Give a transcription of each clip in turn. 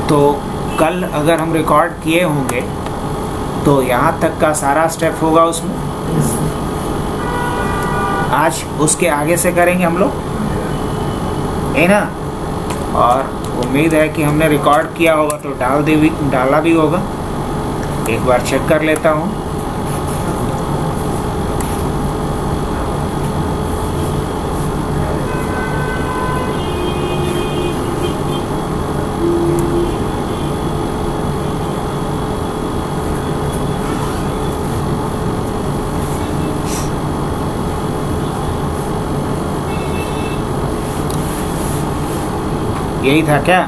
तो कल अगर हम रिकॉर्ड किए होंगे तो यहाँ तक का सारा स्टेप होगा उसमें। आज उसके आगे से करेंगे हम लोग, है ना। और उम्मीद है कि हमने रिकॉर्ड किया होगा तो डाला भी होगा। एक बार चेक कर लेता हूँ। यही था क्या?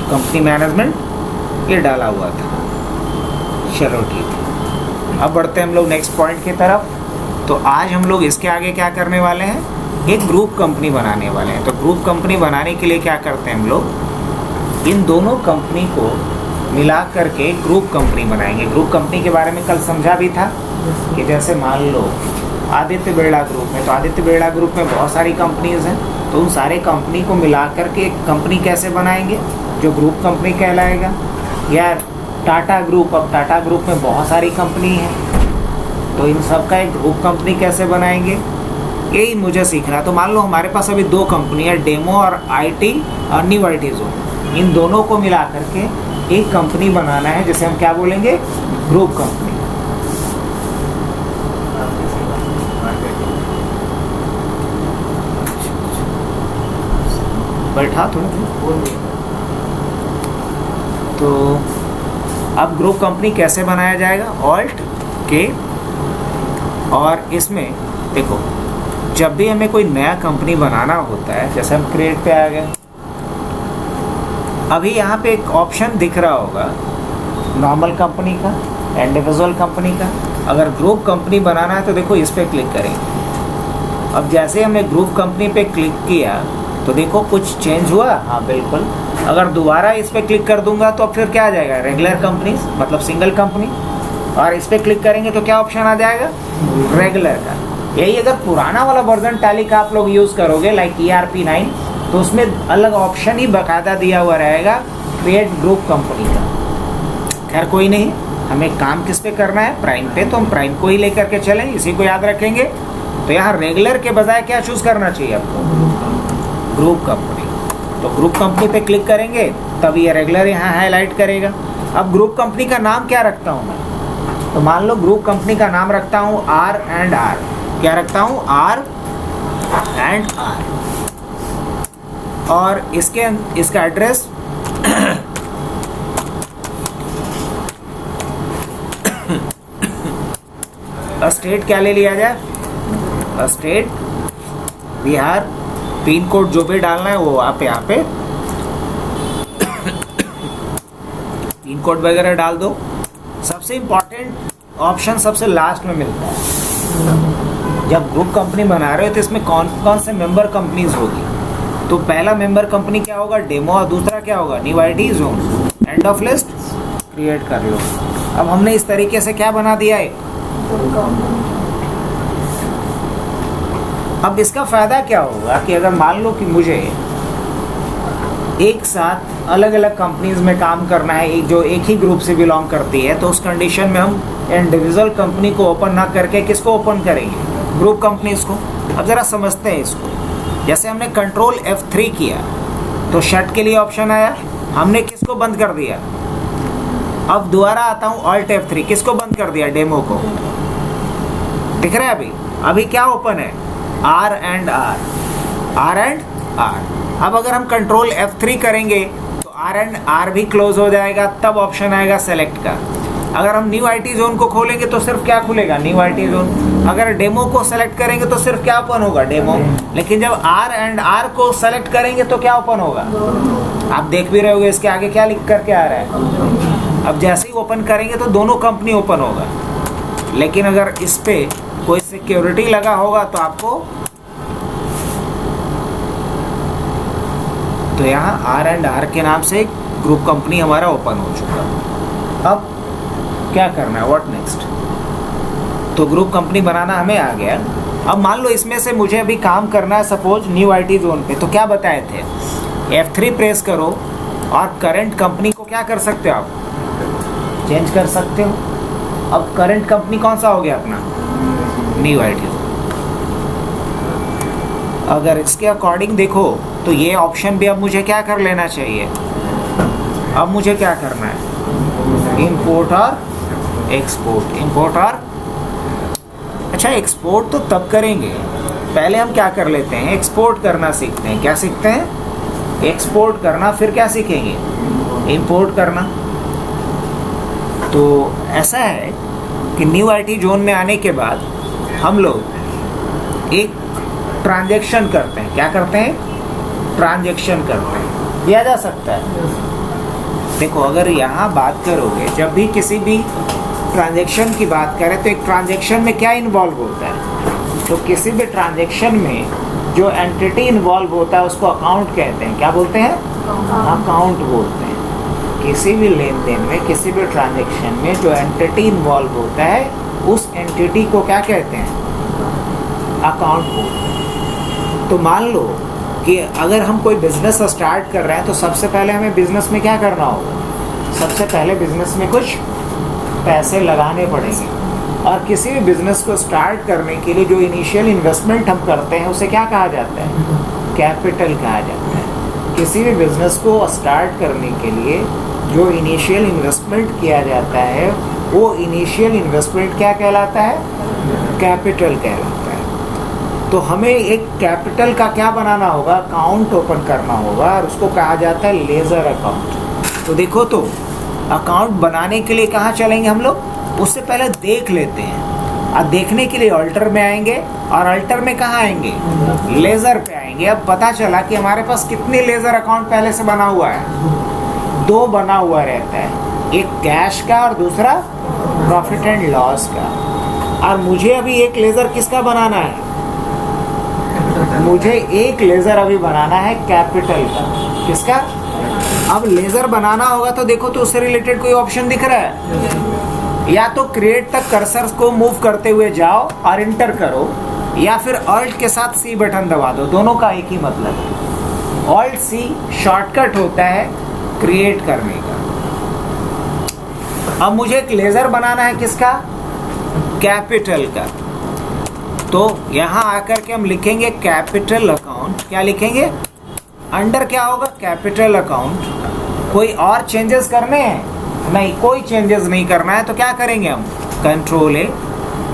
कंपनी मैनेजमेंट ये डाला हुआ था। चलो ठीक है, अब बढ़ते हैं हम लोग नेक्स्ट पॉइंट की तरफ। तो आज हम लोग इसके आगे क्या करने वाले हैं, एक ग्रुप कंपनी बनाने वाले हैं। तो ग्रुप कंपनी बनाने के लिए क्या करते हैं हम लोग, इन दोनों कंपनी को मिला करके ग्रुप कंपनी बनाएंगे। ग्रुप कंपनी के बारे में कल समझा भी था कि जैसे मान लो आदित्य बिरला ग्रुप में, तो आदित्य बिरला ग्रुप में बहुत सारी कंपनीज हैं, तो उन सारे कंपनी को मिला करके एक कंपनी कैसे बनाएंगे जो ग्रुप कंपनी कहलाएगा। या टाटा ग्रुप, अब टाटा ग्रुप में बहुत सारी कंपनी है, तो इन सब का एक ग्रुप कंपनी कैसे बनाएंगे, यही मुझे सीखना। तो मान लो हमारे पास अभी दो कंपनी है, डेमो और IT और न्यू IT जोन। इन दोनों को मिला करके एक कंपनी बनाना है जिसे हम क्या बोलेंगे, ग्रुप कंपनी। बैठा थोड़ा। तो अब ग्रुप कंपनी कैसे बनाया जाएगा, ऑल्ट के। और इसमें देखो, जब भी हमें कोई नया कंपनी बनाना होता है, जैसे हम क्रिएट पे आ गए, अभी यहाँ पे एक ऑप्शन दिख रहा होगा नॉर्मल कंपनी का, इंडिविजुअल कंपनी का। अगर ग्रुप कंपनी बनाना है तो देखो इस पे क्लिक करेंगे। अब जैसे हमने ग्रुप कंपनी पे क्लिक किया तो देखो कुछ चेंज हुआ, हाँ बिल्कुल। अगर दोबारा इस पे क्लिक कर दूंगा तो फिर क्या आ जाएगा, रेगुलर कंपनी, मतलब सिंगल कंपनी। और इस पे क्लिक करेंगे तो क्या ऑप्शन आ जाएगा, रेगुलर का। यही अगर पुराना वाला वर्जन टैली का आप लोग यूज़ करोगे लाइक ERP 9, तो उसमें अलग ऑप्शन ही बाकायदा दिया हुआ रहेगा क्रिएट ग्रुप कंपनी का। खैर कोई नहीं, हमें काम किस पे करना है, प्राइम पे, तो हम प्राइम को ही लेकर के चलें, इसी को याद रखेंगे। तो यहाँ रेगुलर के बजाय क्या चूज़ करना चाहिए आपको, ग्रुप कंपनी। तो ग्रुप कंपनी पे क्लिक करेंगे तब ये रेगुलर यहाँ हाईलाइट करेगा। अब ग्रुप कंपनी का नाम क्या रखता हूँ मैं, तो मान लो ग्रुप कंपनी का नाम रखता हूँ R&R। क्या रखता हूँ, R&R। और इसका एड्रेस स्टेट क्या ले लिया जाए, स्टेट बिहार। पिन कोड जो भी डालना है वो आप यहाँ पे पिन कोड वगैरह डाल दो। सबसे इम्पोर्टेंट ऑप्शन सबसे लास्ट में मिलता है। जब ग्रुप कंपनी बना रहे हो तो इसमें कौन कौन से मेंबर कंपनीज होगी। तो पहला मेंबर कंपनी क्या होगा, डेमो, और दूसरा क्या होगा, new IT zone. End of list create कर लो। अब हमने इस तरीके से क्या बना दिया है। अब इसका फ़ायदा क्या होगा कि अगर मान लो कि मुझे एक साथ अलग अलग कंपनीज में काम करना है, जो एक ही ग्रुप से बिलोंग करती है, तो उस कंडीशन में हम इंडिविजुअल कंपनी को ओपन ना करके किसको ओपन करेंगे, ग्रुप कंपनीज को। अब ज़रा समझते हैं इसको। जैसे हमने कंट्रोल F3 किया तो शट के लिए ऑप्शन आया, हमने किसको बंद कर दिया। अब दोबारा आता हूँ ऑल्ट F3, किसको बंद कर दिया, डेमो को। दिख रहा है अभी क्या ओपन है, R&R। अब अगर हम कंट्रोल F3 करेंगे तो R&R भी क्लोज हो जाएगा, तब ऑप्शन आएगा सेलेक्ट का। अगर हम न्यू IT जोन को खोलेंगे तो सिर्फ क्या खुलेगा, न्यू IT जोन। अगर डेमो को सेलेक्ट करेंगे तो सिर्फ क्या ओपन होगा, डेमो। लेकिन जब R&R को सेलेक्ट करेंगे तो क्या ओपन होगा, आप देख भी रहे होगे इसके आगे क्या लिख करके आ रहा है। अब जैसे ही ओपन करेंगे तो दोनों कंपनी ओपन होगा। लेकिन अगर इस पे कोई सिक्योरिटी लगा होगा तो आपको, तो यहाँ R&R के नाम से ग्रुप कंपनी हमारा ओपन हो चुका। अब क्या करना है, व्हाट नेक्स्ट। तो ग्रुप कंपनी बनाना हमें आ गया। अब मान लो इसमें से मुझे अभी काम करना है सपोज न्यू IT जोन पे, तो क्या बताए थे, F3 प्रेस करो और करंट कंपनी को क्या कर सकते हो आप, चेंज कर सकते हो। अब करंट कंपनी कौन सा हो गया अपना, न्यू आईटी। अगर इसके अकॉर्डिंग देखो तो ये ऑप्शन भी अब मुझे क्या कर लेना चाहिए, अब मुझे क्या करना है, इंपोर्ट और एक्सपोर्ट, इंपोर्ट और अच्छा एक्सपोर्ट तो तब करेंगे, पहले हम क्या कर लेते हैं, एक्सपोर्ट करना सीखते हैं। क्या सीखते हैं, एक्सपोर्ट करना, फिर क्या सीखेंगे, इंपोर्ट करना। तो ऐसा है कि न्यू आईटी जोन में आने के बाद हम लोग एक ट्रांजैक्शन करते हैं। क्या करते हैं, ट्रांजैक्शन करते हैं, किया जा सकता है। देखो अगर यहाँ बात करोगे, जब भी किसी भी ट्रांजैक्शन की बात करें तो एक ट्रांजैक्शन में क्या इन्वॉल्व होता है, तो किसी भी ट्रांजैक्शन में जो एंटिटी इन्वॉल्व होता है उसको अकाउंट कहते हैं। क्या बोलते हैं, अकाउंट बोलते हैं। किसी भी लेन देन में, किसी भी ट्रांजैक्शन में जो एंटिटी इन्वॉल्व होता है उस एंटिटी को क्या कहते हैं, अकाउंट बोलते हैं। तो मान लो कि अगर हम कोई बिजनेस स्टार्ट कर रहे हैं तो सबसे पहले हमें बिजनेस में क्या करना होगा, सबसे पहले बिजनेस में कुछ पैसे लगाने पड़ेंगे। और किसी भी बिजनेस को स्टार्ट करने के लिए जो इनिशियल इन्वेस्टमेंट हम करते हैं उसे क्या कहा जाता है, कैपिटल कहा जाता है। किसी भी बिजनेस को स्टार्ट करने के लिए जो इनिशियल इन्वेस्टमेंट किया जाता है वो इनिशियल इन्वेस्टमेंट क्या कहलाता है, कैपिटल कहलाता है। तो हमें एक कैपिटल का क्या बनाना होगा, अकाउंट ओपन करना होगा और उसको कहा जाता है लेजर अकाउंट। तो देखो तो अकाउंट बनाने के लिए कहाँ चलेंगे हम लोग, उससे पहले देख लेते हैं। अब देखने के लिए अल्टर में आएंगे और अल्टर में कहाँ आएंगे, लेजर पे आएंगे। अब पता चला कि हमारे पास कितने लेजर अकाउंट पहले से बना हुआ है, 2 बना हुआ रहता है, एक कैश का और दूसरा प्रॉफिट एंड लॉस का। और मुझे अभी एक लेजर किसका बनाना है, मुझे एक लेजर अभी बनाना है कैपिटल का। किसका, अब लेजर बनाना होगा तो देखो तो उससे रिलेटेड कोई ऑप्शन दिख रहा है, या तो क्रिएट तक कर्सर को मूव करते हुए जाओ और इंटर करो, या फिर ऑल्ट के साथ सी बटन दबा दो, दोनों का एक ही मतलब है। ऑल्ट सी शॉर्टकट होता है क्रिएट करने का। अब मुझे एक लेजर बनाना है किसका, कैपिटल का। तो यहाँ आकर के हम लिखेंगे कैपिटल अकाउंट। क्या लिखेंगे, अंडर क्या होगा, कैपिटल अकाउंट। कोई और चेंजेस करने हैं, नहीं कोई चेंजेस नहीं करना है। तो क्या करेंगे हम, कंट्रोल ए।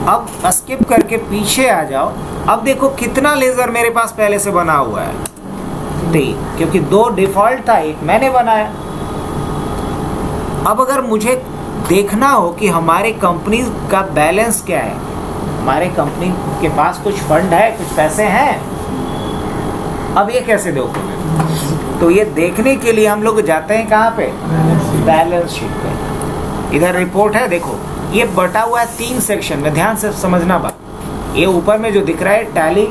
अब स्किप करके पीछे आ जाओ। अब देखो कितना लेजर मेरे पास पहले से बना हुआ है, 3, क्योंकि 2 डिफॉल्ट था, 1 मैंने बनाया। अब अगर मुझे देखना हो कि हमारे कंपनी का बैलेंस क्या है, हमारे कंपनी के पास कुछ फंड है, कुछ पैसे हैं, अब ये कैसे देखोगे, तो ये देखने के लिए हम लोग जाते हैं कहाँ पे, बैलेंस शीट पे। इधर रिपोर्ट है, देखो ये बटा हुआ है 3 सेक्शन में, ध्यान से समझना बात। ये ऊपर में जो दिख रहा है टैली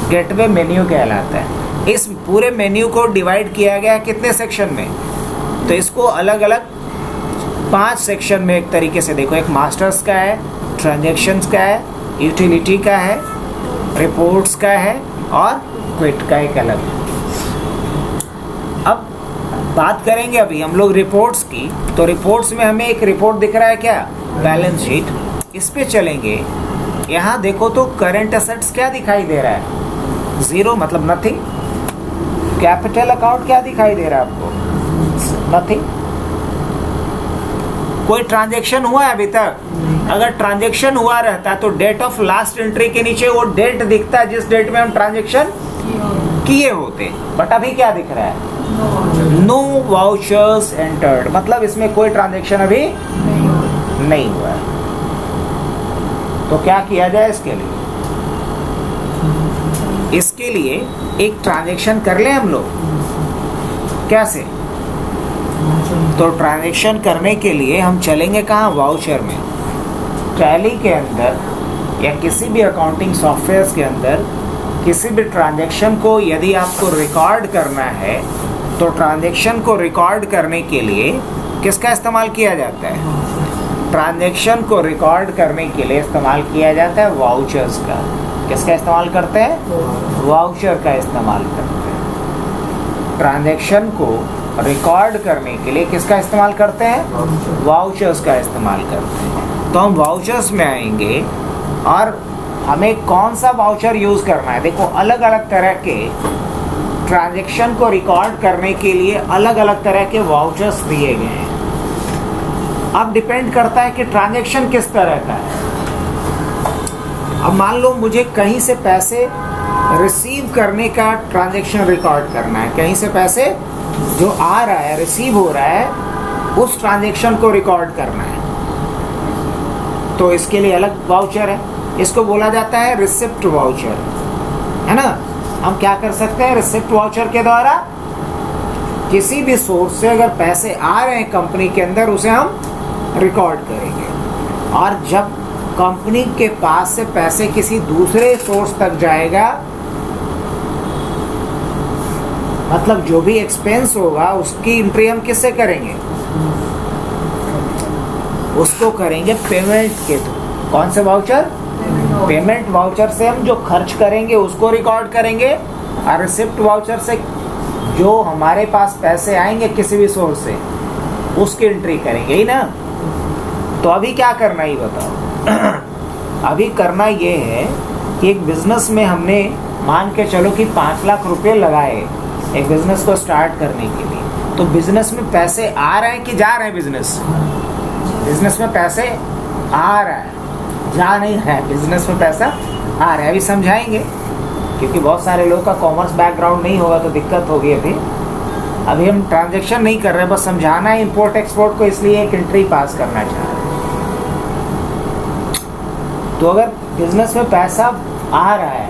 गेटवे मेन्यू कहलाता है। इस पूरे मेन्यू को डिवाइड किया गया है कितने सेक्शन में, तो इसको अलग अलग 5 सेक्शन में एक तरीके से देखो। एक मास्टर्स का है, ट्रांजैक्शंस का है, यूटिलिटी का है, रिपोर्ट्स का है और क्विट का एक अलग। अब बात करेंगे अभी हम लोग रिपोर्ट्स की। तो रिपोर्ट्स में हमें एक रिपोर्ट दिख रहा है क्या, बैलेंस शीट। इस पे चलेंगे, यहाँ देखो तो करंट एसेट्स क्या दिखाई दे रहा है, 0 मतलब नथिंग। कैपिटल अकाउंट क्या दिखाई दे रहा है आपको, नथिंग। कोई ट्रांजैक्शन हुआ है अभी तक, अगर ट्रांजैक्शन हुआ रहता तो डेट ऑफ लास्ट एंट्री के नीचे वो डेट दिखता है जिस डेट में हम ट्रांजैक्शन किए होते, बट अभी क्या दिख रहा है, नो वाउचर्स एंटर्ड, मतलब इसमें कोई ट्रांजैक्शन अभी नहीं हुआ है। तो क्या किया जाए इसके लिए, इसके लिए एक ट्रांजैक्शन कर लें हम लोग, कैसे, तो ट्रांजैक्शन करने के लिए हम चलेंगे कहाँ, वाउचर में। टैली के अंदर या किसी भी अकाउंटिंग सॉफ्टवेयर के अंदर किसी भी ट्रांजैक्शन को यदि आपको रिकॉर्ड करना है तो ट्रांजैक्शन को रिकॉर्ड करने के लिए किसका इस्तेमाल किया जाता है, ट्रांजैक्शन को रिकॉर्ड करने के लिए इस्तेमाल किया जाता है वाउचर्स का। किसका इस्तेमाल करते हैं, वाउचर का इस्तेमाल करते हैं। ट्रांजैक्शन को रिकॉर्ड करने के लिए किसका इस्तेमाल करते हैं? वाउचर्स का इस्तेमाल करते हैं। तो हम वाउचर्स में आएंगे और हमें कौन सा वाउचर यूज़ करना है। देखो अलग अलग तरह के ट्रांजैक्शन को रिकॉर्ड करने के लिए अलग अलग तरह के वाउचर्स दिए गए हैं। अब डिपेंड करता है कि ट्रांजैक्शन किस तरह का है। अब मान लो मुझे कहीं से पैसे रिसीव करने का ट्रांजैक्शन रिकॉर्ड करना है, कहीं से पैसे जो आ रहा है रिसीव हो रहा है उस ट्रांजैक्शन को रिकॉर्ड करना है, तो इसके लिए अलग वाउचर है। इसको बोला जाता है रिसिप्ट वाउचर, है ना। हम क्या कर सकते हैं, रिसिप्ट वाउचर के द्वारा किसी भी सोर्स से अगर पैसे आ रहे हैं कंपनी के अंदर उसे हम रिकॉर्ड करेंगे, और जब कंपनी के पास से पैसे किसी दूसरे सोर्स तक जाएगा, मतलब जो भी एक्सपेंस होगा उसकी एंट्री हम किससे करेंगे? उसको करेंगे पेमेंट के थ्रू। कौन से वाउचर? पेमेंट वाउचर से हम जो खर्च करेंगे उसको रिकॉर्ड करेंगे, और रिसिप्ट वाउचर से जो हमारे पास पैसे आएंगे किसी भी सोर्स से उसकी एंट्री करेंगे, ही ना। तो अभी क्या करना ही बताओ। अभी करना ये है कि एक बिजनेस में हमने मान के चलो कि 5 लाख रुपए लगाए एक बिजनेस को स्टार्ट करने के लिए। तो बिजनेस में पैसे आ रहे हैं कि जा रहे हैं? बिजनेस में पैसे आ रहा है, जा नहीं है। बिजनेस में पैसा आ रहा है, अभी समझाएंगे, क्योंकि बहुत सारे लोगों का कॉमर्स बैकग्राउंड नहीं होगा तो दिक्कत होगी। अभी हम ट्रांजैक्शन नहीं कर रहे, बस समझाना है इंपोर्ट एक्सपोर्ट को, इसलिए एक एंट्री पास करना चाह रहे हैं। तो अगर बिजनेस में पैसा आ रहा है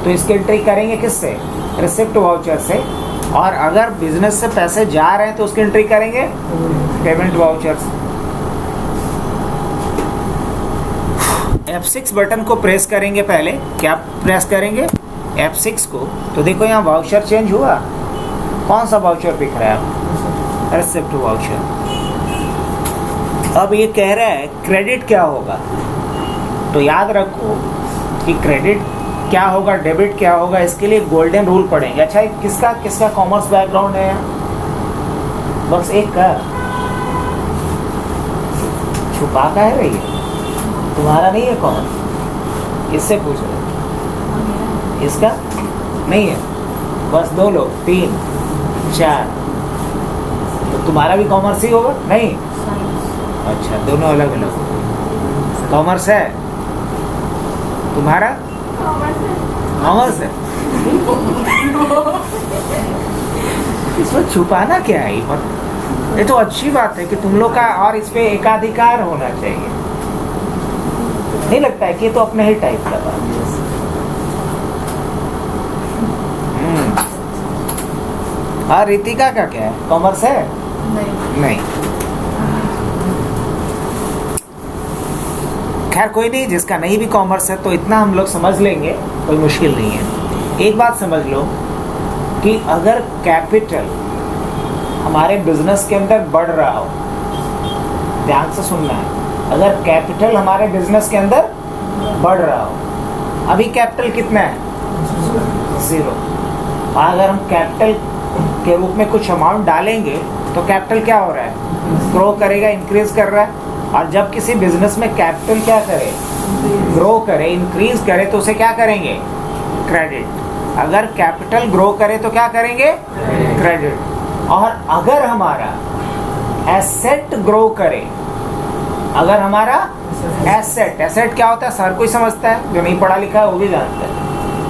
तो इसकी एंट्री करेंगे किससे? रिसिप्ट वाउचर से। और अगर बिजनेस से पैसे जा रहे हैं तो उसकी एंट्री करेंगे पेमेंट वाउचर से। F6 बटन को प्रेस करेंगे। पहले क्या प्रेस करेंगे? F6 को। तो देखो यहाँ वाउचर चेंज हुआ। कौन सा वाउचर दिख रहा है? Receipt voucher. अब ये कह रहा है क्रेडिट क्या होगा। तो याद रखो कि क्रेडिट क्या होगा, डेबिट क्या होगा, इसके लिए गोल्डन रूल पढ़ेंगे। अच्छा किसका किसका कॉमर्स बैकग्राउंड है यहाँ? बस एक का। छुपा का है भैया, तुम्हारा नहीं है कॉमर्स? किससे पूछ रहे? इसका नहीं है? बस 2 लोग, 3 4। तो तुम्हारा भी कॉमर्स ही होगा? नहीं, अच्छा दोनों अलग अलग। कॉमर्स है तुम्हारा? कॉमर्स है। इसमें छुपाना क्या है? ये तो अच्छी बात है कि तुम लोग का और इस पे एकाधिकार होना चाहिए। नहीं लगता है कि ये तो अपने ही टाइप का बात है। और रितिका का क्या है? कॉमर्स है? नहीं। खैर कोई नहीं, जिसका नहीं भी कॉमर्स है तो इतना हम लोग समझ लेंगे, कोई मुश्किल नहीं है। एक बात समझ लो कि अगर कैपिटल हमारे बिजनेस के अंदर बढ़ रहा हो, ध्यान से सुनना है, अगर कैपिटल हमारे बिजनेस के अंदर बढ़ रहा हो, अभी कैपिटल कितना है? 0। अगर हम कैपिटल के रूप में कुछ अमाउंट डालेंगे तो कैपिटल क्या हो रहा है? ग्रो करेगा, इंक्रीज कर रहा है। और जब किसी बिजनेस में कैपिटल क्या करे? ग्रो करे, इंक्रीज करे, तो उसे क्या करेंगे? क्रेडिट। अगर कैपिटल ग्रो करे तो क्या करेंगे? क्रेडिट। और अगर हमारा एसेट ग्रो करे, अगर हमारा एसेट क्या होता है? हर कोई समझता है, जो नहीं पढ़ा लिखा है वो भी जानता है।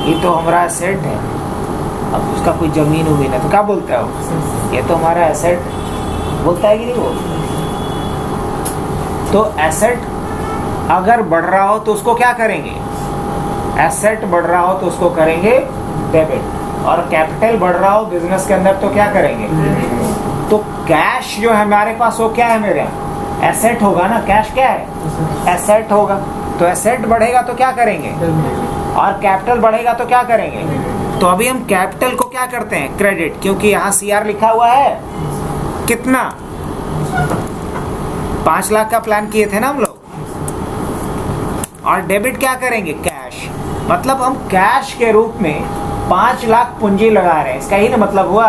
ये तो हमारा एसेट है। अब उसका कोई जमीन उमीन है तो क्या बोलता है वो? ये तो हमारा एसेट बोलता है कि नहीं बोलता? तो एसेट अगर बढ़ रहा हो तो उसको क्या करेंगे? एसेट बढ़ रहा हो तो उसको करेंगे डेबिट। और कैपिटल बढ़ रहा हो बिजनेस के अंदर तो क्या करेंगे? तो कैश जो है हमारे पास वो क्या है? मेरे एसेट होगा ना। कैश क्या है? एसेट होगा। तो एसेट बढ़ेगा तो क्या करेंगे? और कैपिटल बढ़ेगा तो क्या करेंगे? तो अभी हम कैपिटल को क्या करते हैं? क्रेडिट, क्योंकि यहाँ CR लिखा हुआ है। कितना? 5 लाख का प्लान किए थे ना हम लोग। और डेबिट क्या करेंगे? कैश। मतलब हम कैश के रूप में 5 लाख पूंजी लगा रहे हैं, इसका ही ना मतलब हुआ,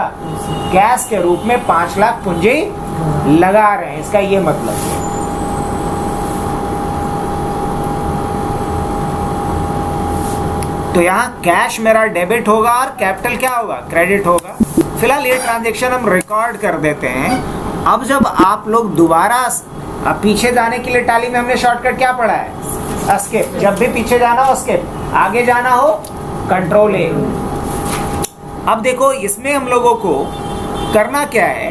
कैश के रूप में 5 लाख पूंजी लगा रहे हैं, इसका ये मतलब है। तो यहाँ कैश मेरा डेबिट होगा और कैपिटल क्या होगा, क्रेडिट होगा। फिलहाल ये ट्रांजेक्शन हम रिकॉर्ड कर देते हैं। अब जब आप लोग दोबारा पीछे जाने के लिए टैली में हमने शॉर्टकट क्या पढ़ा है, एस्केप। जब भी पीछे जाना हो एस्केप, आगे जाना हो कंट्रोल ए। अब देखो इसमें हम लोगों को करना क्या है,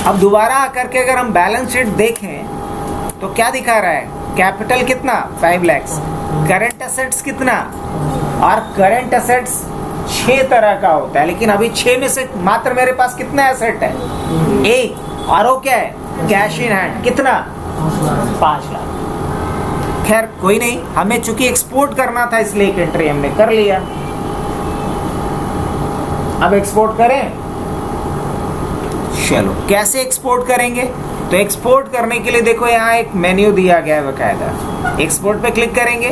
अब दोबारा आकर के अगर हम बैलेंस शीट देखें तो क्या दिखा रहा है, कैपिटल कितना 5 लाख, करंट एसेट्स कितना, और करंट एसेट्स 6 तरह का होता है, लेकिन अभी 6 में से मात्र मेरे पास कितना एसेट है, एक, और वो क्या है, कैश इन हैंड, कितना 5 लाख। खैर कोई नहीं, हमें चूंकि एक्सपोर्ट करना था इसलिए एक एंट्री हमने कर लिया। अब एक्सपोर्ट करें, चलो कैसे एक्सपोर्ट करेंगे, तो एक्सपोर्ट करने के लिए देखो यहाँ एक मेन्यू दिया गया है बकायदा, एक्सपोर्ट पे क्लिक करेंगे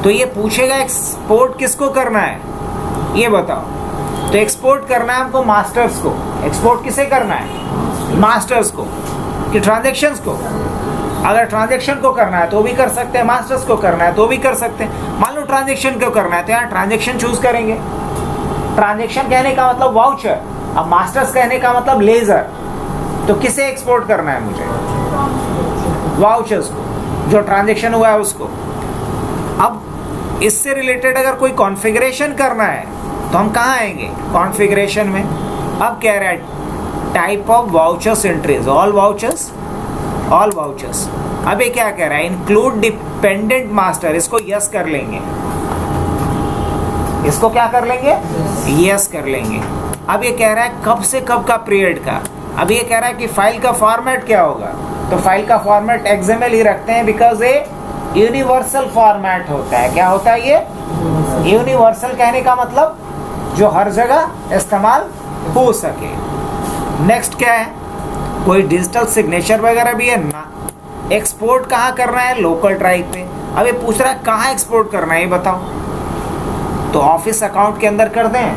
तो ये पूछेगा एक्सपोर्ट किसको करना है, ये बताओ। तो एक्सपोर्ट करना है हमको मास्टर्स को। एक्सपोर्ट किसे करना है, मास्टर्स को कि ट्रांजेक्शन्स को। अगर ट्रांजेक्शन को करना है तो भी कर सकते हैं, मास्टर्स को करना है तो भी कर सकते हैं। मान लो ट्रांजेक्शन को करना है तो यहाँ ट्रांजेक्शन चूज करेंगे। ट्रांजेक्शन कहने का मतलब वाउचर, अब मास्टर्स कहने का मतलब लेजर। तो किसे एक्सपोर्ट करना है मुझे, वाउचर्स को, जो ट्रांजेक्शन हुआ है उसको। अब इससे रिलेटेड अगर कोई कॉन्फ़िगरेशन करना है तो हम कहाँ आएंगे, कॉन्फ़िगरेशन में। अब कह रहा है type of vouchers entries, all vouchers, all vouchers. अब ये क्या कह रहा है, इंक्लूड डिपेंडेंट मास्टर, इसको यस कर लेंगे, इसको क्या कर लेंगे, यस कर लेंगे। अब ये कह रहा है कब से कब का पीरियड का। अब ये कह रहा है कि फाइल का फॉर्मेट क्या होगा, तो फाइल का फॉर्मेट XML ही रखते हैं, बिकॉज ये यूनिवर्सल फॉर्मेट होता है। क्या होता है ये, यूनिवर्सल कहने का मतलब जो हर जगह इस्तेमाल हो सके। नेक्स्ट क्या है, कोई डिजिटल सिग्नेचर वगैरह भी है ना। एक्सपोर्ट कहाँ करना है, लोकल ड्राइव पे। अब ये पूछ रहा है कहाँ एक्सपोर्ट करना है, ये बताओ। तो ऑफिस अकाउंट के अंदर कर दें,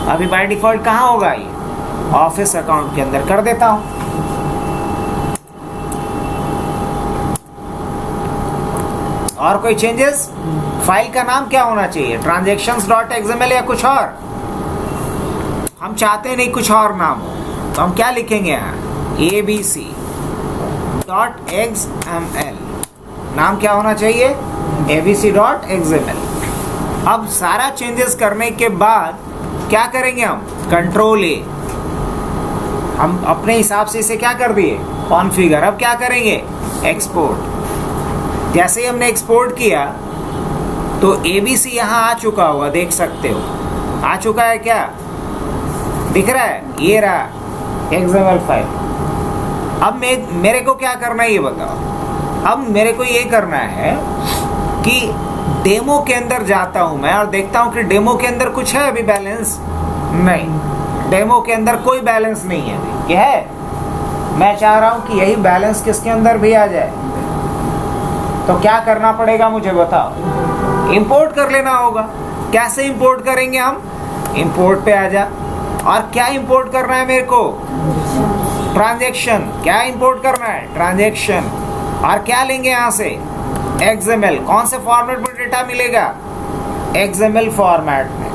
अभी बाय डिफॉल्ट कहाँ होगा ये, ऑफिस अकाउंट के अंदर कर देता हूँ। और कोई चेंजेस, फाइल का नाम क्या होना चाहिए, transactions.xml या कुछ और। हम चाहते नहीं कुछ और नाम हो, तो हम क्या लिखेंगे यहाँ, abc.xml। नाम क्या होना चाहिए, abc.xml। अब सारा चेंजेस करने के बाद क्या करेंगे हम, कंट्रोल ए। हम अपने हिसाब से इसे क्या कर दिए, कॉन्फ़िगर। अब क्या करेंगे, एक्सपोर्ट। जैसे ही हमने एक्सपोर्ट किया तो ABC यहाँ आ चुका होगा, देख सकते हो आ चुका है, क्या दिख रहा है, ये रहा XML फाइल। अब मेरे को क्या करना है ये बताओ। अब मेरे को ये करना है कि डेमो के अंदर जाता हूँ मैं और देखता हूँ कि डेमो के अंदर कुछ है अभी बैलेंस, नहीं, डेमो के अंदर कोई बैलेंस नहीं है अभी। ये है, मैं चाह रहा हूँ कि यही बैलेंस किसके अंदर भी आ जाए। तो क्या करना पड़ेगा मुझे बताओ, इंपोर्ट कर लेना होगा। कैसे इंपोर्ट करेंगे हम, इंपोर्ट पे आ जा, और क्या इंपोर्ट करना है मेरे को, ट्रांजैक्शन। क्या इंपोर्ट करना है, ट्रांजैक्शन। और क्या लेंगे यहाँ से, XML। कौन से फॉर्मेट में डेटा मिलेगा, XML फॉर्मेट में।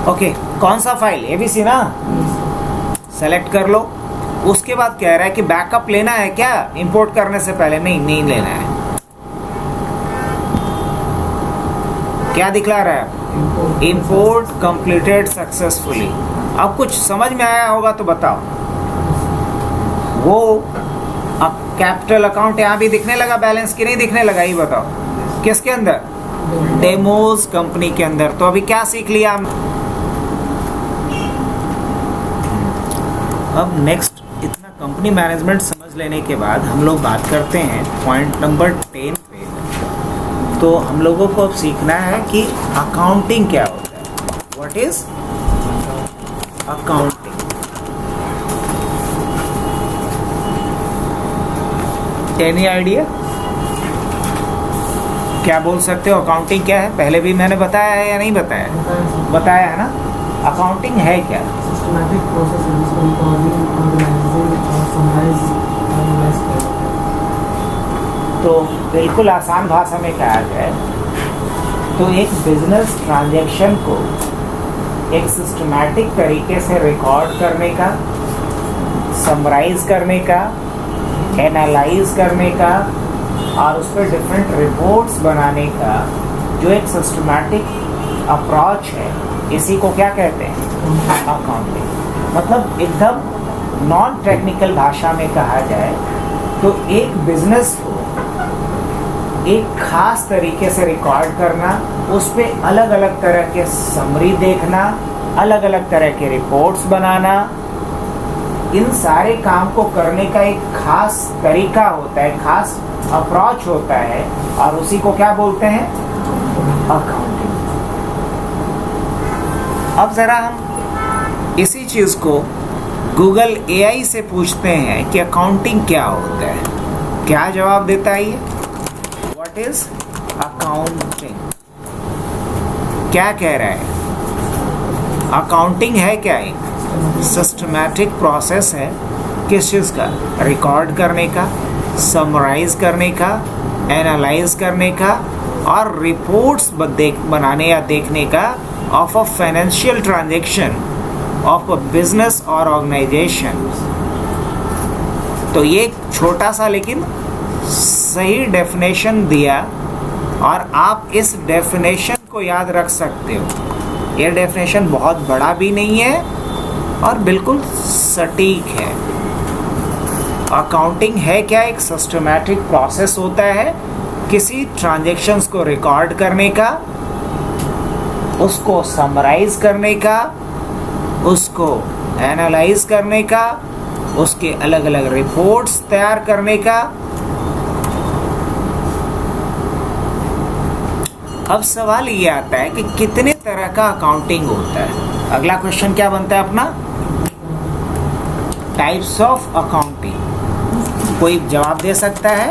ओके, कौन सा फाइल, ABC ना, सेलेक्ट कर लो। उसके बाद कह रहा है कि बैकअप लेना है क्या इंपोर्ट करने से पहले, नहीं लेना है। क्या दिखला रहा है, इंपोर्ट कंप्लीटेड सक्सेसफुली। अब कुछ समझ में आया होगा तो बताओ। वो अब कैपिटल अकाउंट यहाँ भी दिखने लगा, बैलेंस की नहीं दिखने लगा, ये बताओ किसके अंदर, डेमोज कंपनी के अंदर। तो अभी क्या सीख लिया, अब नेक्स्ट इतना कंपनी मैनेजमेंट समझ लेने के बाद हम लोग बात करते हैं पॉइंट नंबर 10 पे। तो हम लोगों को अब सीखना है कि अकाउंटिंग क्या होता है, what what is accounting? Any idea? क्या बोल सकते हो अकाउंटिंग क्या है? पहले भी मैंने बताया है या नहीं बताया? बताया है ना। अकाउंटिंग है क्या? सिस्टमैटिक प्रोसेस है जिसको रिकॉर्डिंग, ऑर्गेनाइजिंग और समराइज करते हैं। तो बिल्कुल आसान भाषा में कहा जाए तो एक बिजनेस ट्रांजैक्शन को एक सिस्टमैटिक तरीके से रिकॉर्ड करने का, समराइज करने का, एनालाइज करने का और उस पर डिफरेंट रिपोर्ट्स बनाने का जो एक सिस्टमैटिक अप्रोच है, इसी को क्या कहते हैं? अकाउंटिंग। मतलब एकदम नॉन टेक्निकल भाषा में कहा जाए तो एक बिजनेस को एक खास तरीके से रिकॉर्ड करना, उस पे अलग अलग तरह के समरी देखना, अलग अलग तरह के रिपोर्ट्स बनाना, इन सारे काम को करने का एक खास तरीका होता है, खास अप्रोच होता है और उसी को क्या बोलते हैं? अकाउंटिंग। अब जरा हम इसी चीज को गूगल एआई से पूछते हैं कि अकाउंटिंग क्या होता है। क्या जवाब देता है ये? What is accounting? क्या कह रहा है? अकाउंटिंग है क्या? एक सिस्टमैटिक प्रोसेस है किस चीज़ का? रिकॉर्ड करने का, समराइज करने का, एनालाइज करने का और रिपोर्ट्स बनाने या देखने का of a financial transaction of a business और ऑर्गेनाइजेशन। तो ये एक छोटा सा लेकिन सही डेफिनेशन दिया और आप इस डेफिनेशन को याद रख सकते हो। ये डेफिनेशन बहुत बड़ा भी नहीं है और बिल्कुल सटीक है। अकाउंटिंग है क्या? एक सिस्टमैटिक प्रोसेस होता है किसी ट्रांजैक्शंस को रिकॉर्ड करने का, उसको समराइज करने का, उसको एनालाइज करने का, उसके अलग अलग रिपोर्ट्स तैयार करने का। अब सवाल ये आता है कि कितने तरह का अकाउंटिंग होता है। अगला क्वेश्चन क्या बनता है अपना? Types of accounting. कोई जवाब दे सकता है?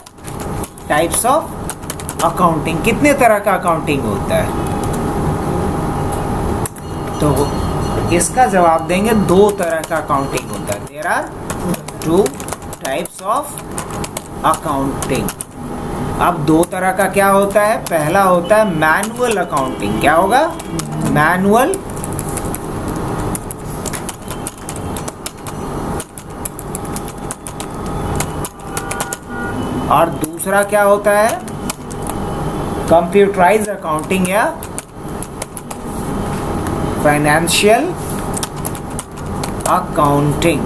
टाइप्स ऑफ अकाउंटिंग, कितने तरह का अकाउंटिंग होता है? तो इसका जवाब देंगे 2 तरह का अकाउंटिंग होता है। There are 2 types of accounting. अब 2 तरह का क्या होता है? पहला होता है मैनुअल अकाउंटिंग। क्या होगा? मैनुअल। और दूसरा क्या होता है? कंप्यूटराइज्ड अकाउंटिंग या फाइनेंशियल अकाउंटिंग।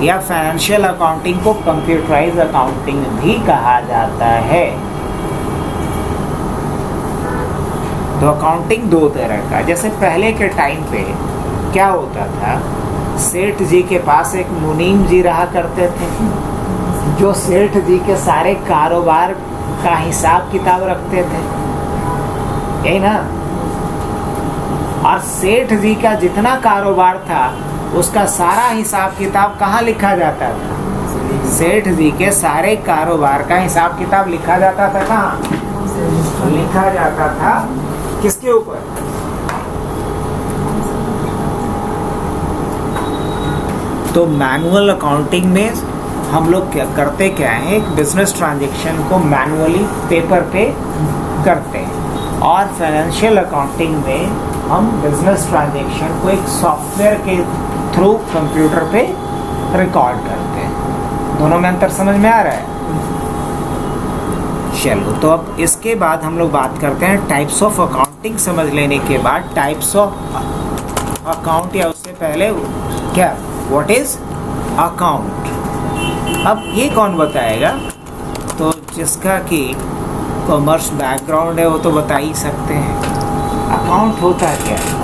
या फाइनेंशियल अकाउंटिंग को कंप्यूटराइज्ड अकाउंटिंग भी कहा जाता है। तो अकाउंटिंग 2 तरह का। जैसे पहले के टाइम पे क्या होता था, सेठ जी के पास एक मुनीम जी रहा करते थे जो सेठ जी के सारे कारोबार का हिसाब किताब रखते थे, यही ना। और सेठ जी का जितना कारोबार था उसका सारा हिसाब किताब कहाँ लिखा जाता था? सेठ जी के सारे कारोबार का हिसाब किताब लिखा जाता था कहाँ? लिखा जाता था किसके ऊपर? तो मैनुअल अकाउंटिंग में हम लोग क्या करते हैं? एक बिजनेस ट्रांजैक्शन को मैनुअली पेपर पे करते हैं। और फाइनेंशियल अकाउंटिंग में हम बिजनेस ट्रांजैक्शन को एक सॉफ्टवेयर के थ्रू कंप्यूटर पे रिकॉर्ड करते हैं। दोनों में अंतर समझ में आ रहा है? चलो, तो अब इसके बाद हम लोग बात करते हैं टाइप्स ऑफ अकाउंटिंग। समझ लेने के बाद टाइप्स ऑफ अकाउंट, या उससे पहले क्या, व्हाट इज अकाउंट। अब ये कौन बताएगा? तो जिसका कि कॉमर्स बैकग्राउंड है वो तो बता ही सकते हैं। अकाउंट होता क्या है?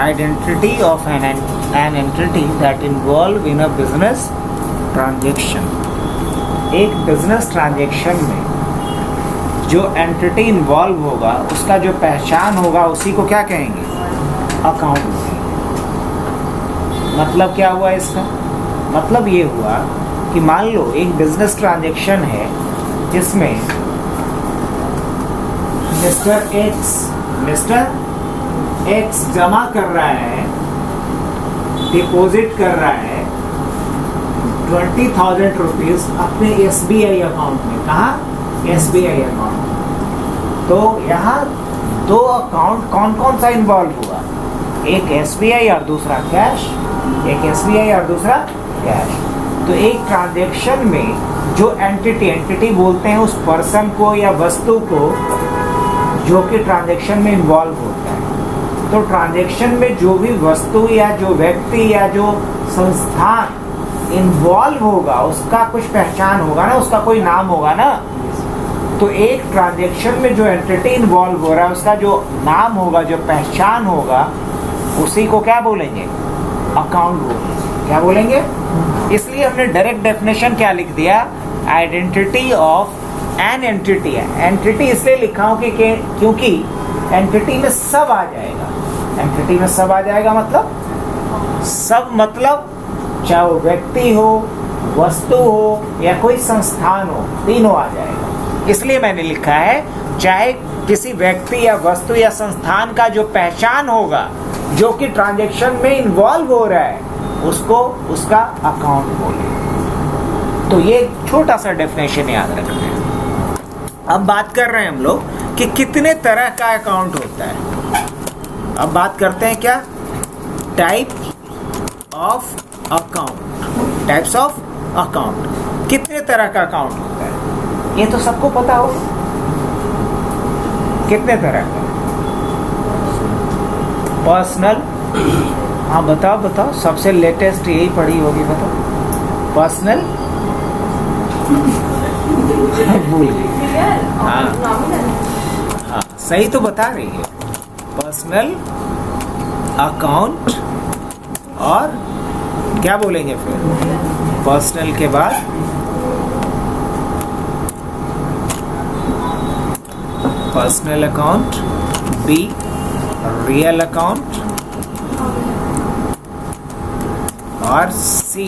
identity of an entity that involve in a business transaction. एक बिजनेस ट्रांजेक्शन में जो एंटिटी इन्वॉल्व होगा उसका जो पहचान होगा उसी को क्या कहेंगे? अकाउंट बोलेंगे। मतलब क्या हुआ इसका? मतलब ये हुआ कि मान लो एक बिजनेस ट्रांजेक्शन है जिसमें मिस्टर एक्स जमा कर रहा है, डिपॉजिट कर रहा है 20,000 रुपीज अपने SBI अकाउंट में। कहाँ? SBI account. तो यहाँ दो अकाउंट कौन कौन सा इन्वॉल्व हुआ? एक SBI और दूसरा कैश, एक SBI और दूसरा कैश। तो एक ट्रांजैक्शन में जो एंटिटी बोलते हैं उस पर्सन को या वस्तु को जो कि ट्रांजैक्शन में इन्वॉल्व होता है। तो ट्रांजैक्शन में जो भी वस्तु या जो व्यक्ति या जो संस्थान इन्वॉल्व होगा उसका कुछ पहचान होगा ना, उसका कोई नाम होगा ना। तो एक ट्रांजैक्शन में जो एंटिटी इन्वॉल्व हो रहा है उसका जो नाम होगा, जो पहचान होगा, उसी को क्या बोलेंगे? अकाउंट बोलेंगे। क्या बोलेंगे? इसलिए हमने डायरेक्ट डेफिनेशन क्या लिख दिया? आइडेंटिटी ऑफ एन एंटिटी है। एंटिटी इसलिए लिखा हूं कि क्योंकि एंटिटी में सब आ जाएगा। एंटिटी में सब आ जाएगा मतलब सब, मतलब चाहे वो व्यक्ति हो, वस्तु हो या कोई संस्थान हो, तीनों आ जाएगा। इसलिए मैंने लिखा है चाहे किसी व्यक्ति या वस्तु या संस्थान का जो पहचान होगा जो कि ट्रांजैक्शन में इन्वॉल्व हो रहा है उसको उसका अकाउंट बोले। तो ये छोटा सा डेफिनेशन याद रखना है। अब बात कर रहे हैं हम लोग कि कितने तरह का अकाउंट होता है। अब बात करते हैं क्या? Type of account. Types of account, कितने तरह का अकाउंट होता है ये तो सबको पता हो। कितने तरह का? पर्सनल, हाँ बताओ, सबसे लेटेस्ट यही पढ़ी होगी, बताओ। पर्सनल भूल गई। हाँ सही तो बता रही है। पर्सनल अकाउंट और क्या बोलेंगे फिर? पर्सनल के बाद personal account, be real account और सी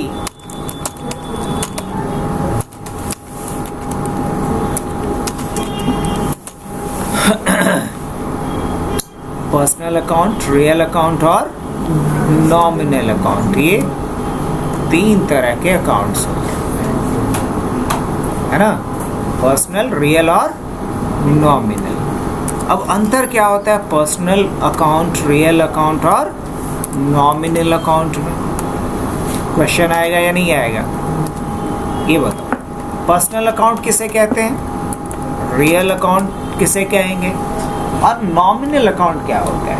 पर्सनल अकाउंट, रियल अकाउंट और नॉमिनल अकाउंट। ये तीन तरह के अकाउंट्स होते हैं, है ना? पर्सनल, रियल और नॉमिनल। अब अंतर क्या होता है पर्सनल अकाउंट, रियल अकाउंट और नॉमिनल अकाउंट में? क्वेश्चन आएगा या नहीं आएगा ये बताओ। पर्सनल अकाउंट किसे कहते हैं, रियल अकाउंट किसे कहेंगे और नॉमिनल अकाउंट क्या होता है?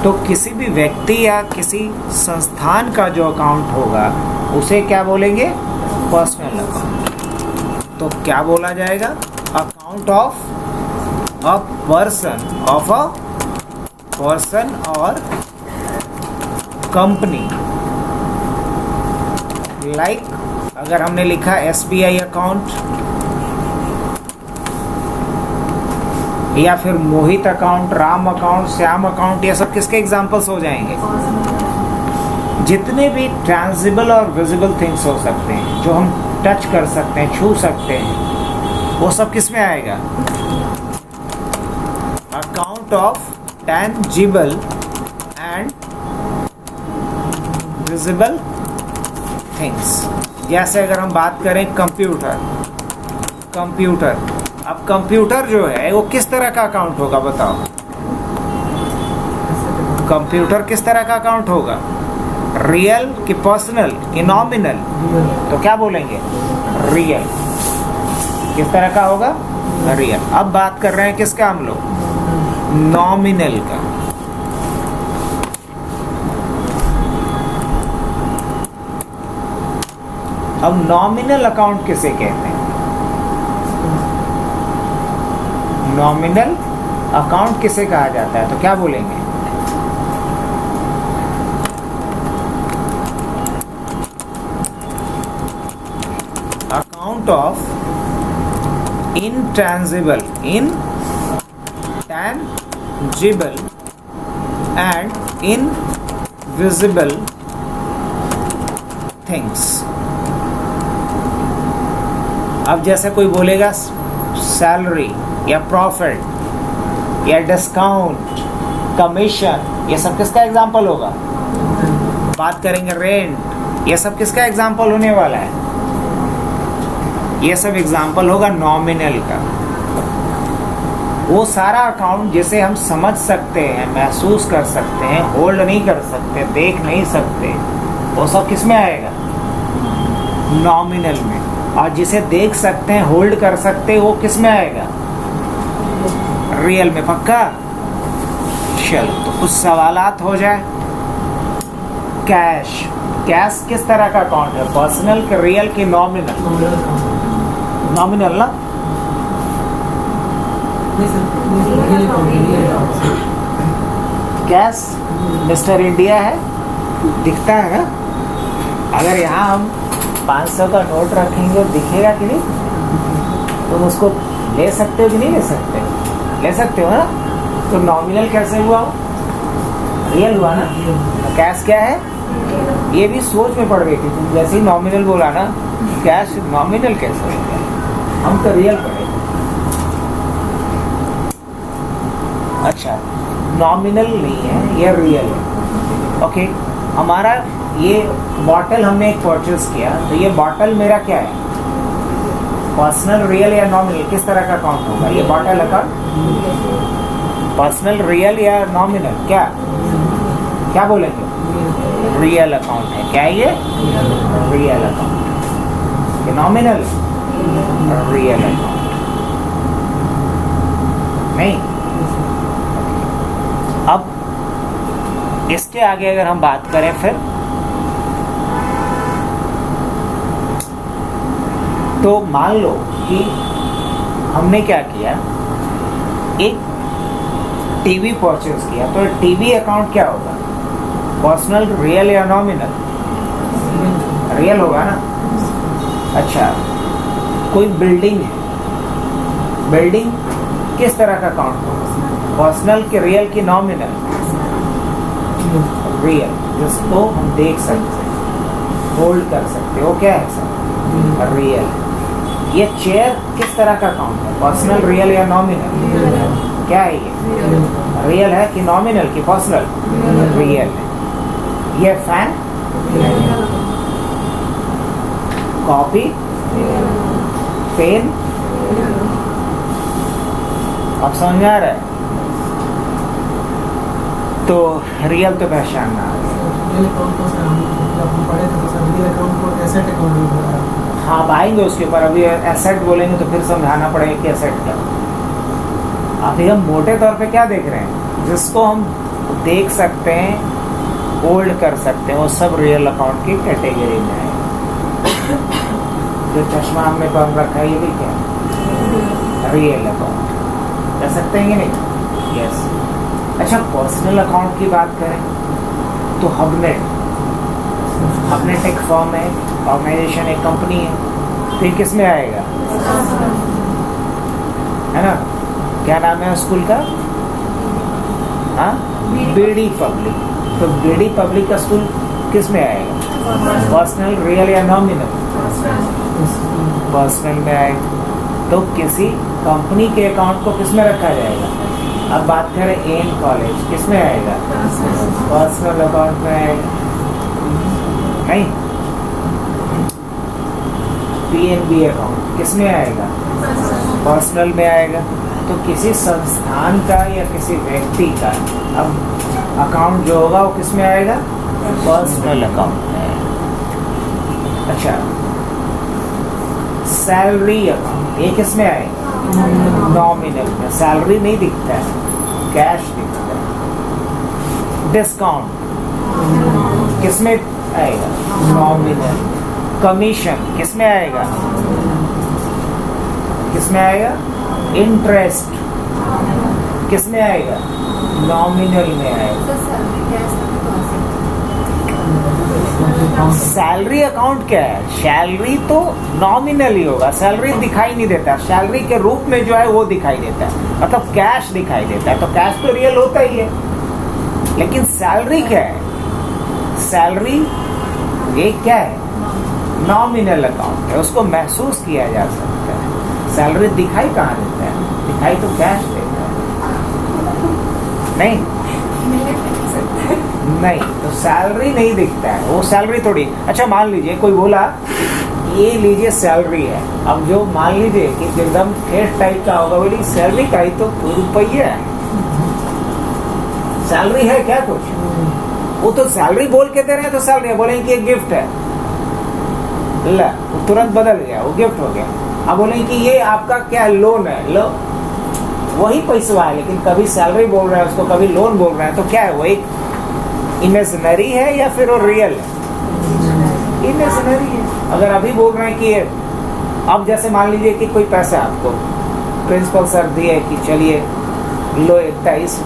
तो किसी भी व्यक्ति या किसी संस्थान का जो अकाउंट होगा उसे क्या बोलेंगे? Personal account. तो क्या बोला जाएगा? Account of a person, of a person और कंपनी। लाइक अगर हमने लिखा SBI अकाउंट या फिर Mohit account, Ram account, Shyam account, ये सब किसके एग्जाम्पल्स हो जाएंगे? जितने भी ट्रांजिबल और विजिबल थिंग्स हो सकते हैं, जो हम टच कर सकते हैं, छू सकते हैं, वो सब किस में आएगा? Account of tangible and visible things. जैसे अगर हम बात करें कंप्यूटर, अब कंप्यूटर जो है वो किस तरह का अकाउंट होगा बताओ? कंप्यूटर किस तरह का अकाउंट होगा? रियल कि पर्सनल कि नॉमिनल? तो क्या बोलेंगे? रियल। किस तरह का होगा? रियल। अब बात कर रहे हैं किसका हम लोग? नॉमिनल का। अब नॉमिनल अकाउंट किसे कहते हैं? नॉमिनल अकाउंट किसे कहा जाता है? तो क्या बोलेंगे? Amount of intangible and invisible things. अब जैसे कोई बोलेगा सैलरी या प्रॉफिट या डिस्काउंट, कमीशन, ये सब किसका एग्जाम्पल होगा? बात करेंगे रेंट, ये सब किसका एग्जाम्पल होने वाला है? ये सब एग्जाम्पल होगा नॉमिनल का। वो सारा अकाउंट जिसे हम समझ सकते हैं, महसूस कर सकते हैं, होल्ड नहीं कर सकते, देख नहीं सकते, वो सब किस में आएगा? नॉमिनल में। और जिसे देख सकते हैं, होल्ड कर सकते हैं, वो किस में आएगा? रियल में। पक्का? चलो तो कुछ सवालात हो जाए। कैश, कैश किस तरह का अकाउंट है? पर्सनल के रियल की नॉमिनल? नॉमिनल ना? कैश मिस्टर इंडिया है, दिखता है ना? अगर यहाँ हम 500 का नोट रखेंगे दिखेगा कि नहीं? तुम उसको ले सकते हो कि नहीं ले सकते? ले सकते हो ना? तो नॉमिनल कैसे हुआ? रियल हुआ ना? कैश क्या है? ये भी सोच में पड़ गई थी तुम, जैसे ही नॉमिनल बोला ना, कैश नॉमिनल कैसे हो गया? हम तो रियल पढ़े। अच्छा, नॉमिनल नहीं है, ये रियल है। ओके, हमारा ये बॉटल हमने एक परचेज किया, तो ये बॉटल मेरा क्या है? पर्सनल, रियल या नॉमिनल? किस तरह का अकाउंट होगा ये बॉटल अकाउंट? पर्सनल, रियल या नॉमिनल? क्या क्या बोलेंगे? रियल अकाउंट है। क्या ये? Real account. ये नॉमिनल? रियल अकाउंट नहीं। अब इसके आगे अगर हम बात करें फिर, तो मान लो कि हमने क्या किया, एक टीवी परचेज किया, तो टीवी अकाउंट क्या होगा? पर्सनल, रियल या नॉमिनल? रियल होगा ना? अच्छा, कोई बिल्डिंग है, बिल्डिंग किस तरह का अकाउंट होगा? पर्सनल के रियल की नॉमिनल? रियल, जिसको हम देख सकते हैं, होल्ड कर सकते हो, क्या है सर? रियल। ये चेयर किस तरह का अकाउंट है? पर्सनल, रियल या नॉमिनल? क्या है ये? रियल है कि नॉमिनल कि पर्सनल? रियल है। ये फैन? Copy, pen? अब समझ आ रहा है? तो रियल तो पहचानना है। हाँ, अब आएंगे उसके ऊपर। अभी एसेट बोलेंगे तो फिर समझाना पड़ेगा कि एसेट क्या। अभी हम मोटे तौर पे क्या देख रहे हैं? जिसको हम देख सकते हैं, होल्ड कर सकते हैं, वो सब रियल अकाउंट की कैटेगरी में है। जो चश्मा हमने पहन रखा है, ये भी क्या? Real account. कह सकते हैं कि नहीं? यस। अच्छा, पर्सनल अकाउंट की बात करें तो हबनेट एक फर्म है, ऑर्गेनाइजेशन, एक कंपनी है, तो ये किस में आएगा? है ना? क्या नाम है स्कूल का? हाँ, बीडी पब्लिक। तो बीडी पब्लिक का स्कूल किस में आएगा? पर्सनल, रियल या नॉमिनल? पर्सनल में आएगा। तो किसी कंपनी के अकाउंट को किस में रखा जाएगा? अब बात करें एन कॉलेज, किस में आएगा? पर्सनल अकाउंट में आएगा। नहीं, पीएनबी अकाउंट किस में आएगा? पर्सनल में आएगा। तो किसी संस्थान का या किसी व्यक्ति का अब अकाउंट जो होगा वो किस में आएगा? पर्सनल अकाउंट में आएगा। अच्छा, सैलरी अकाउंट, ये किस में आएगा? नॉमिनल में। सैलरी नहीं दिखता है, कैश दिखता है। डिस्काउंट किस में आएगा? नॉमिनल। कमीशन किस में आएगा? किस में आएगा? इंटरेस्ट किस में आएगा? नॉमिनल में आएगा। सैलरी अकाउंट क्या है? सैलरी तो नॉमिनल ही होगा, सैलरी दिखाई नहीं देता, सैलरी के रूप में जो है वो दिखाई देता है, मतलब कैश दिखाई देता है, तो कैश तो रियल होता ही है। लेकिन सैलरी क्या है? सैलरी एक क्या है? नॉमिनल अकाउंट है, उसको महसूस किया जा सकता है। सैलरी दिखाई कहाँ देता है? दिखाई तो कैश देता है, नहीं नहीं, तो सैलरी नहीं दिखता है, वो सैलरी थोड़ी। अच्छा मान लीजिए कोई बोला ये लीजिए सैलरी है, अब जो मान लीजिए कि एकदम ठेठ टाइप का होगा, बोली सैलरी का ही तो रुपया है, सैलरी है क्या कुछ? वो तो सैलरी बोल के दे रहे हैं, तो सैलरी है, बोलेंगे कि ये गिफ्ट है, ला वो तुरंत बदल गया, वो गिफ्ट हो गया। अब बोलेंगे कि ये आपका क्या लोन है, लो वही पैसा है, लेकिन कभी सैलरी बोल रहे हैं उसको, कभी लोन बोल रहे हैं, तो क्या है वो? एक इमेजिनरी है या फिर वो रियल है? इमेजिनरी है। अगर अभी बोल रहे हैं कि अब जैसे मान लीजिए कि कोई पैसा आपको प्रिंसिपल सर दिए कि चलिए लो 23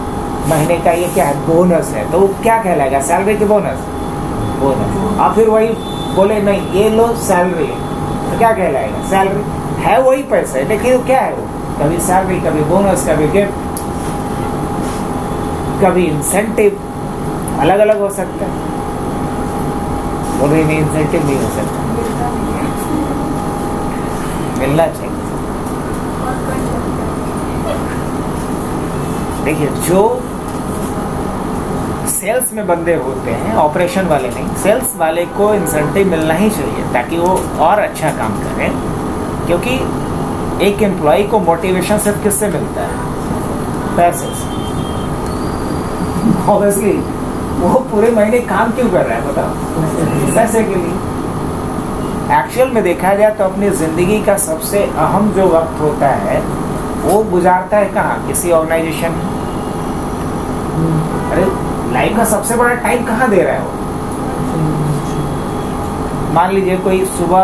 महीने का ये क्या है, बोनस है, तो वो क्या कहलाएगा? सैलरी के बोनस, बोनस। अब फिर वही बोले नहीं ये लो सैलरी है, तो क्या कहलाएगा? सैलरी है, वही पैसे, लेकिन वो क्या है? वो कभी सैलरी, कभी बोनस, कभी गिफ्ट, कभी इंसेंटिव, अलग अलग हो सकता है। बोल रही नहीं इंसेंटिव नहीं हो सकता, मिलना चाहिए। देखिए जो सेल्स में बंदे होते हैं, ऑपरेशन वाले नहीं, सेल्स वाले को इंसेंटिव मिलना ही चाहिए ताकि वो और अच्छा काम करें, क्योंकि एक एम्प्लॉय को मोटिवेशन सिर्फ किससे मिलता है? पैसे से। ऑब्वियसली वो पूरे महीने काम क्यों कर रहा है बताओ? पैसे के लिए। एक्चुअल में देखा जाए तो अपनी ज़िंदगी का सबसे अहम जो वक्त होता है वो गुजारता है कहाँ? किसी ऑर्गेनाइजेशन में। अरे लाइफ का सबसे बड़ा टाइम कहाँ दे रहा है वो? मान लीजिए कोई सुबह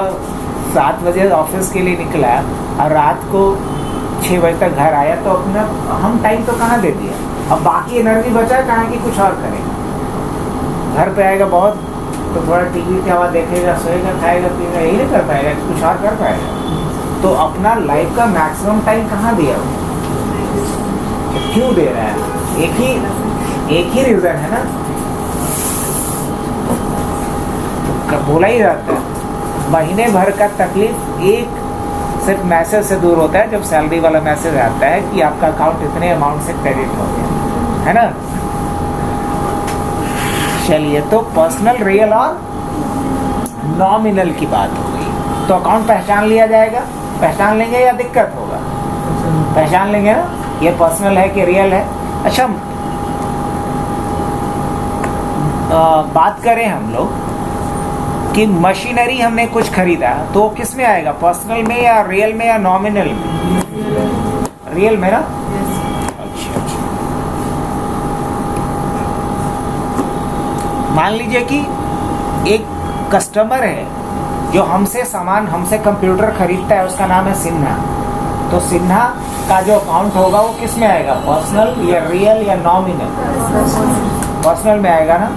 7 बजे ऑफिस के लिए निकला और रात को 6 बजे तक घर आया, तो अपना अहम टाइम तो कहाँ दे दिया? अब बाकी एनर्जी बचा कहाँ कि कुछ और करेगा? घर पे आएगा बहुत तो थोड़ा टीवी की हवा देखेगा, सोएगा, खाएगा, पीएगा, यही नहीं कर पाएगा, कुछ और कर पाएगा। तो अपना लाइफ का मैक्सिमम टाइम कहाँ दिया वो? क्यों दे रहा है? एक ही रीजन है ना, बोला ही जाता है महीने भर का तकलीफ एक सिर्फ मैसेज से दूर होता है, जब सैलरी वाला मैसेज आता है कि आपका अकाउंट इतने अमाउंट से क्रेडिट हो गया, है ना। चलिए, तो पर्सनल, रियल और नॉमिनल की बात हो गई। तो अकाउंट पहचान लिया जाएगा, पहचान लेंगे या दिक्कत होगा? पहचान लेंगे ना, ये पर्सनल है कि रियल है। अच्छा, बात करें हम लोग कि मशीनरी हमने कुछ खरीदा, तो वो किस में आएगा? पर्सनल में या रियल में या नॉमिनल में? रियल में ना। अच्छा, मान लीजिए कि एक कस्टमर है जो हमसे सामान, हमसे कंप्यूटर खरीदता है, उसका नाम है सिन्हा। तो सिन्हा का जो अकाउंट होगा वो किस में आएगा? पर्सनल या रियल या नॉमिनल? पर्सनल में आएगा ना।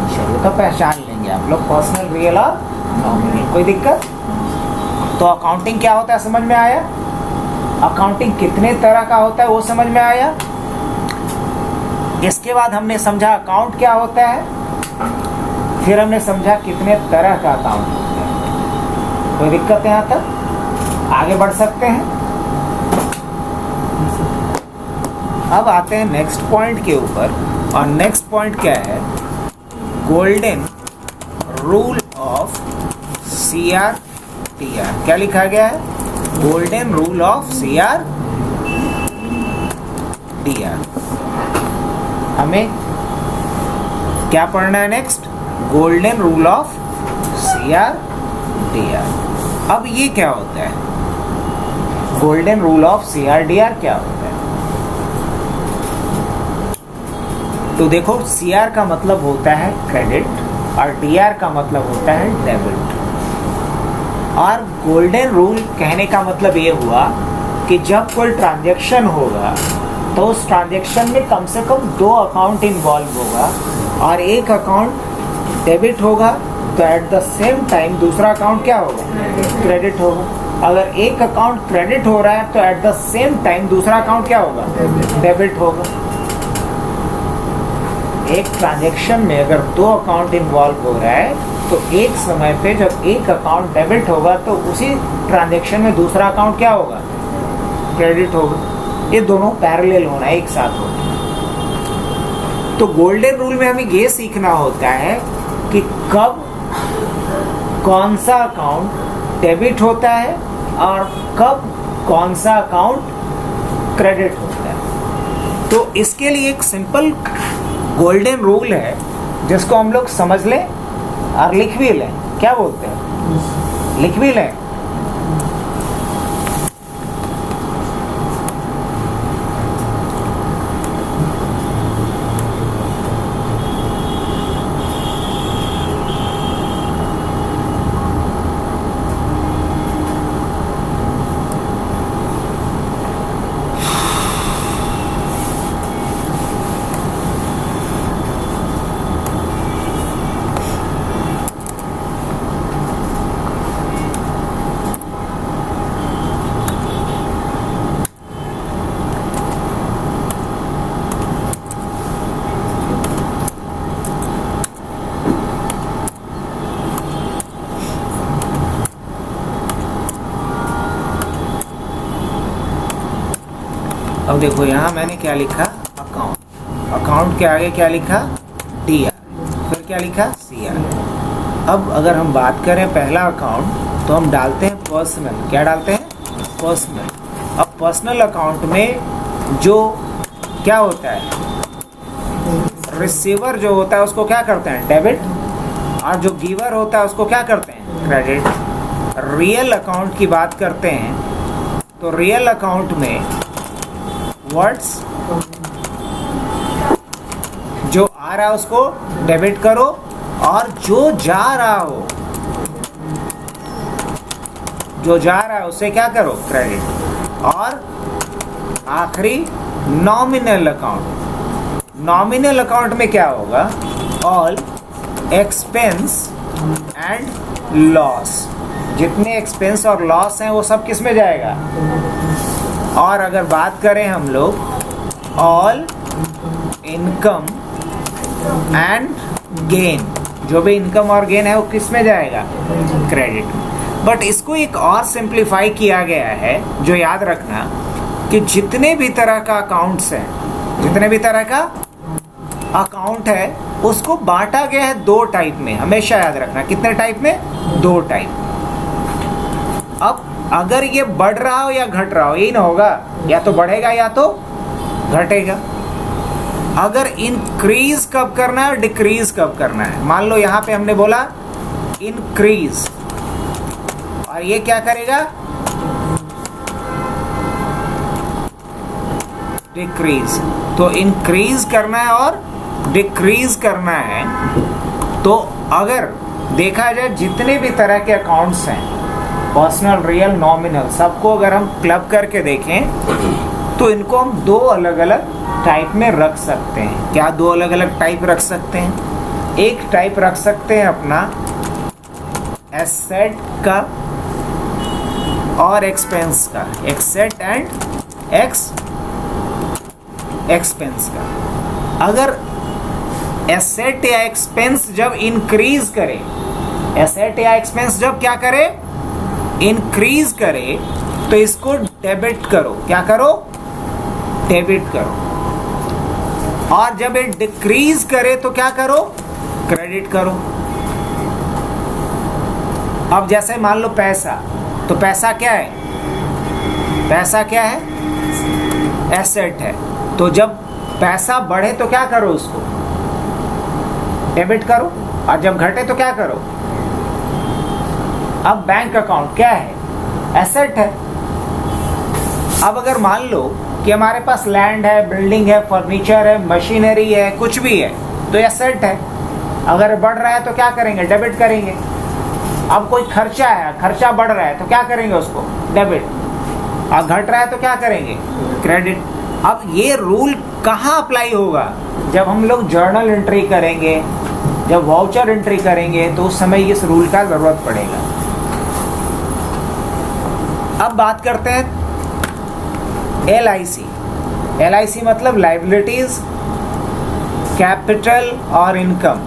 चलिए, तो पहचान लेंगे आप लोग पर्सनल, रियल और नॉमिनल। कोई दिक्कत? तो अकाउंटिंग क्या होता है समझ में आया? अकाउंटिंग कितने तरह का होता है वो समझ में आया? इसके बाद हमने समझा अकाउंट क्या होता है, फिर हमने समझा कितने तरह का अकाउंट होता है। कोई दिक्कत है यहाँ तक? आगे बढ़ सकते हैं। अब आते हैं नेक्स्ट पॉइंट के ऊपर, और नेक्स्ट पॉइंट क्या है? Golden rule of CRTR। क्या लिखा गया है? Golden rule of CRTR। हमें क्या पढ़ना है next? Golden rule of CRTR। अब ये क्या होता है? गोल्डन रूल ऑफ CRTR क्या होता है? तो देखो, CR का मतलब होता है क्रेडिट और DR का मतलब होता है डेबिट। और गोल्डन रूल कहने का मतलब ये हुआ कि जब कोई ट्रांजैक्शन होगा तो उस ट्रांजैक्शन में कम से कम 2 अकाउंट इन्वॉल्व होगा, और एक अकाउंट डेबिट होगा तो एट द सेम टाइम दूसरा अकाउंट क्या होगा, क्रेडिट होगा। अगर एक अकाउंट क्रेडिट हो रहा है तो एट द सेम टाइम दूसरा अकाउंट क्या होगा, डेबिट होगा। एक ट्रांजैक्शन में अगर दो अकाउंट इन्वॉल्व हो रहा है तो एक समय पे जब एक अकाउंट डेबिट होगा तो उसी ट्रांजैक्शन में दूसरा अकाउंट क्या होगा, क्रेडिट होगा। ये दोनों पैरेलल होना, एक साथ होना। तो गोल्डन रूल में हमें ये सीखना होता है कि कब कौन सा अकाउंट डेबिट होता है और कब कौन सा अकाउंट क्रेडिट होता है। तो इसके लिए एक सिंपल गोल्डन रूल है जिसको हम लोग समझ लें और लिख भी लें। क्या बोलते हैं, लिख भी लें। अब देखो यहाँ मैंने क्या लिखा, अकाउंट। अकाउंट के आगे क्या लिखा, डी आर, फिर क्या लिखा, सी आर। अब अगर हम बात करें पहला अकाउंट तो हम डालते हैं पर्सनल। क्या डालते हैं, पर्सनल। अब पर्सनल अकाउंट में जो क्या होता है, रिसीवर जो होता है उसको क्या करते हैं, डेबिट, और जो गिवर होता है उसको क्या करते हैं, क्रेडिट। रियल अकाउंट की बात करते हैं तो रियल अकाउंट में वर्ड्स जो आ रहा है उसको डेबिट करो और जो जा रहा हो, जो जा रहा है उसे क्या करो, क्रेडिट। और आखिरी नॉमिनल अकाउंट। नॉमिनल अकाउंट में क्या होगा, ऑल एक्सपेंस एंड लॉस। जितने एक्सपेंस और लॉस हैं वो सब किस में जाएगा। और अगर बात करें हम लोग ऑल इनकम एंड गेन, जो भी इनकम और गेन है वो किस में जाएगा, क्रेडिट। बट इसको एक और सिंप्लीफाई किया गया है, जो याद रखना कि जितने भी तरह का अकाउंट्स हैं, जितने भी तरह का अकाउंट है उसको बांटा गया है दो टाइप में। हमेशा याद रखना, कितने टाइप में, दो टाइप। अब अगर ये बढ़ रहा हो या घट रहा हो, यही ना होगा, या तो बढ़ेगा या तो घटेगा। अगर इंक्रीज कब करना है और डिक्रीज कब करना है, मान लो यहाँ पे हमने बोला इंक्रीज, और ये क्या करेगा, डिक्रीज। तो इंक्रीज करना है और डिक्रीज करना है। तो अगर देखा जाए जितने भी तरह के अकाउंट्स हैं, पर्सनल, रियल, नॉमिनल, सबको अगर हम क्लब करके देखें तो इनको हम दो अलग अलग टाइप में रख सकते हैं। क्या दो अलग अलग टाइप रख सकते हैं, एक टाइप रख सकते हैं अपना एसेट का और एक्सपेंस का, एसेट एंड एक्सपेंस का। अगर एसेट या एक्सपेंस जब इंक्रीज करे, एसेट या एक्सपेंस जब क्या करे, इंक्रीज करे, तो इसको डेबिट करो। क्या करो, डेबिट करो। और जब ये डिक्रीज करे तो क्या करो, क्रेडिट करो। अब जैसे मान लो पैसा, तो पैसा क्या है, पैसा क्या है, एसेट है। तो जब पैसा बढ़े तो क्या करो, उसको डेबिट करो, और जब घटे तो क्या करो। अब बैंक अकाउंट क्या है, एसेट है। अब अगर मान लो कि हमारे पास लैंड है, बिल्डिंग है, फर्नीचर है, मशीनरी है, कुछ भी है, तो एसेट है। अगर बढ़ रहा है तो क्या करेंगे, डेबिट करेंगे। अब कोई खर्चा है, खर्चा बढ़ रहा है तो क्या करेंगे, उसको डेबिट। और घट रहा है तो क्या करेंगे, क्रेडिट। अब ये रूल कहाँ अप्लाई होगा, जब हम लोग जर्नल एंट्री करेंगे, जब वाउचर एंट्री करेंगे तो उस समय इस रूल का जरूरत पड़ेगा। अब बात करते हैं LIC। LIC मतलब लाइबिलिटीज, कैपिटल और इनकम।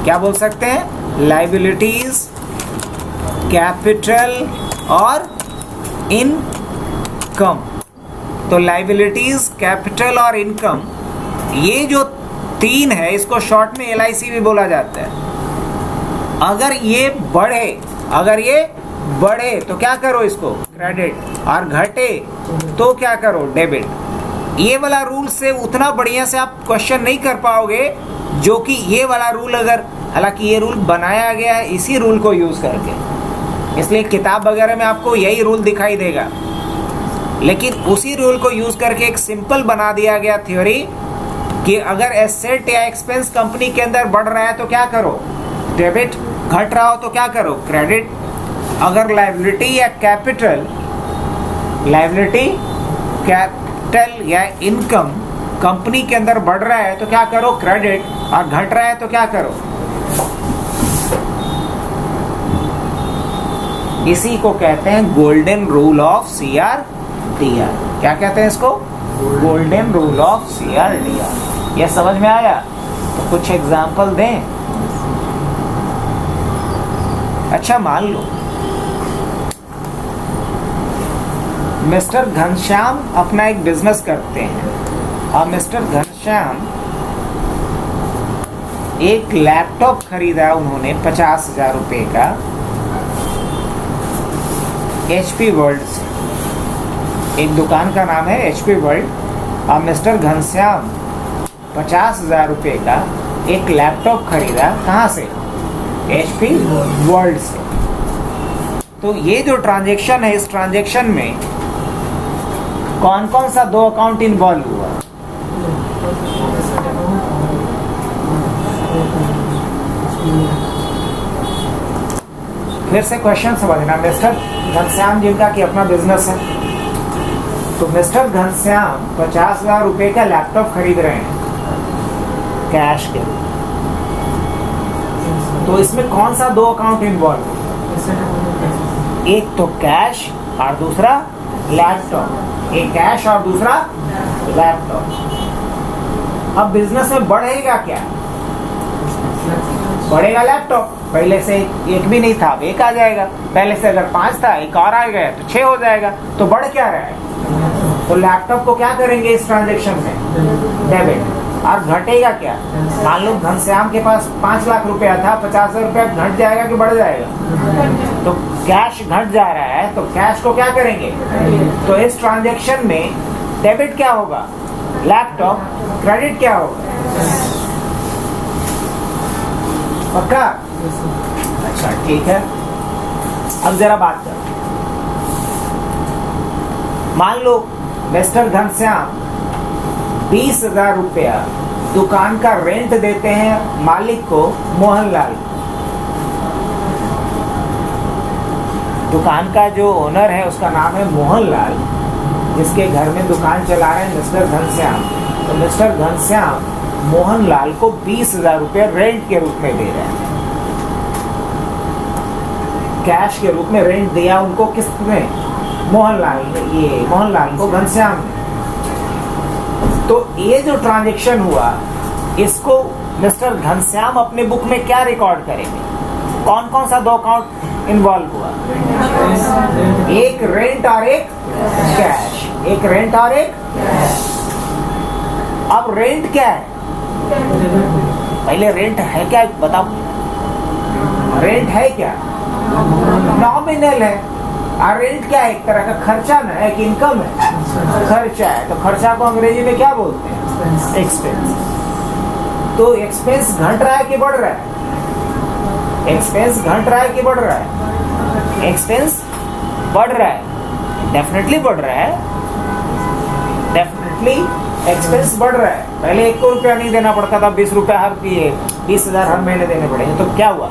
क्या बोल सकते हैं? लाइबिलिटीज, कैपिटल और इनकम। तो लाइबिलिटीज, कैपिटल और इनकम, ये जो तीन है इसको शॉर्ट में LIC भी बोला जाता है। अगर ये बढ़े तो क्या करो? इसको क्रेडिट, और घटे तो क्या करो? डेबिट। ये वाला रूल से उतना बढ़िया से आप क्वेश्चन नहीं कर पाओगे जो कि ये वाला रूल, अगर हालांकि ये रूल बनाया गया है इसी रूल को यूज करके, इसलिए किताब वगैरह में आपको यही रूल दिखाई देगा, लेकिन उसी रूल को यूज करके एक सिंपल बना दिया गया थ्योरी कि अगर एसेट या एक्सपेंस कंपनी के अंदर बढ़ रहा है तो क्या करो? डेबिट। घट रहा हो तो क्या करो? क्रेडिट। अगर लायबिलिटी या कैपिटल या इनकम कंपनी के अंदर बढ़ रहा है तो क्या करो? क्रेडिट। और घट रहा है तो क्या करो? इसी को कहते हैं गोल्डन रूल ऑफ CRDR। क्या कहते हैं इसको? Golden rule of CRDR। यह समझ में आया? तो कुछ एग्जाम्पल दें। अच्छा, मान लो मिस्टर घनश्याम अपना एक बिजनेस करते हैं और मिस्टर घनश्याम एक लैपटॉप खरीदा उन्होंने 50,000 रुपये का HP वर्ल्ड से। एक दुकान का नाम है HP वर्ल्ड, और मिस्टर घनश्याम 50,000 रुपये का एक लैपटॉप खरीदा कहाँ से? HP वर्ल्ड से। तो ये जो ट्रांजैक्शन है, इस ट्रांजैक्शन में कौन कौन सा दो अकाउंट इन्वॉल्व हुआ? फिर से क्वेश्चन समझना। मिस्टर घनश्याम जिनका कि अपना बिजनेस है, तो मिस्टर घनश्याम 50,000 रुपये का लैपटॉप खरीद रहे हैं कैश के। तो इसमें कौन सा दो अकाउंट इन्वॉल्व? एक तो कैश और दूसरा लैपटॉप। एक कैश और दूसरा लैपटॉप। अब बिजनेस में बढ़ेगा क्या? बढ़ेगा लैपटॉप। पहले से एक भी नहीं था, अब एक आ जाएगा। पहले से अगर 5 था, एक और आ गया तो 6 हो जाएगा। तो बढ़ क्या रहा है? तो लैपटॉप को क्या करेंगे इस ट्रांजेक्शन में? डेबिट। और घटेगा क्या? मान लो घनश्याम के पास 5 लाख रुपया था, 50,000 रुपया घट जाएगा कि बढ़ जाएगा? तो कैश घट जा रहा है, तो कैश को क्या करेंगे? तो इस ट्रांजैक्शन में डेबिट क्या होगा? लैपटॉप। क्रेडिट क्या होगा? पक्का? अच्छा, ठीक है। अब जरा बात करो। मान लो मिस्टर घनश्याम 20,000 रुपया दुकान का रेंट देते हैं मालिक को, मोहनलाल। दुकान का जो ओनर है उसका नाम है मोहनलाल, जिसके घर में दुकान चला रहे हैं मिस्टर घनश्याम। तो मिस्टर घनश्याम मोहनलाल को 20,000 रुपया रेंट के रूप में दे रहे हैं। कैश के रूप में रेंट दिया उनको किसने? मोहनलाल ने। ये मोहनलाल को घनश्याम ने। तो ये जो ट्रांजैक्शन हुआ, इसको मिस्टर घनश्याम अपने बुक में क्या रिकॉर्ड करेंगे? कौन कौन सा दो अकाउंट इन्वॉल्व हुआ? एक रेंट और एक कैश। एक रेंट और एक। अब रेंट क्या है? पहले रेंट है क्या बताओ? रेंट है क्या? नॉमिनल है। और रेंट क्या है? एक तरह का खर्चा ना, एक इनकम है, खर्चा है। तो खर्चा को अंग्रेजी में क्या बोलते हैं? एक्सपेंस। तो एक्सपेंस घट रहा है कि बढ़ रहा है? एक्सपेंस घट रहा है कि बढ़ रहा है? एक्सपेंस बढ़ रहा है। डेफिनेटली बढ़ रहा है। डेफिनेटली एक्सपेंस बढ़ रहा है। पहले 1 रुपया नहीं देना पड़ता था, 20 रुपया हर 20,000 हर महीने देने पड़ेंगे। तो क्या हुआ?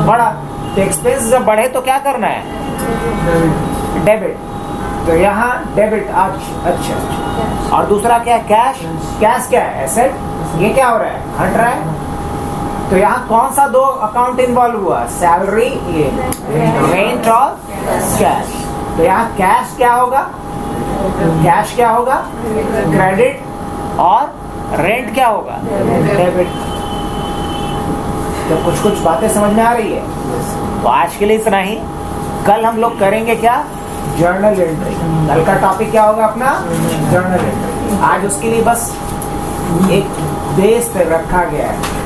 बढ़ा। तो एक्सपेंस जब बढ़े तो क्या करना है? डेबिट। तो यहाँ डेबिट। अच्छा। और दूसरा क्या है? कैश। कैश क्या है? एसेट। ये क्या हो रहा है? घट रहा है। तो यहाँ कौन सा दो अकाउंट इन्वॉल्व हुआ? सैलरी, ये रेंट और कैश। तो यहाँ कैश क्या होगा? कैश क्या होगा? क्रेडिट। और रेंट क्या होगा? डेबिट। तो कुछ कुछ बातें समझ में आ रही है? तो आज के लिए इतना ही। कल हम लोग करेंगे क्या? Journal entry. कल का टॉपिक क्या होगा अपना? Journal entry. आज उसके लिए बस एक बेस पे रखा गया है।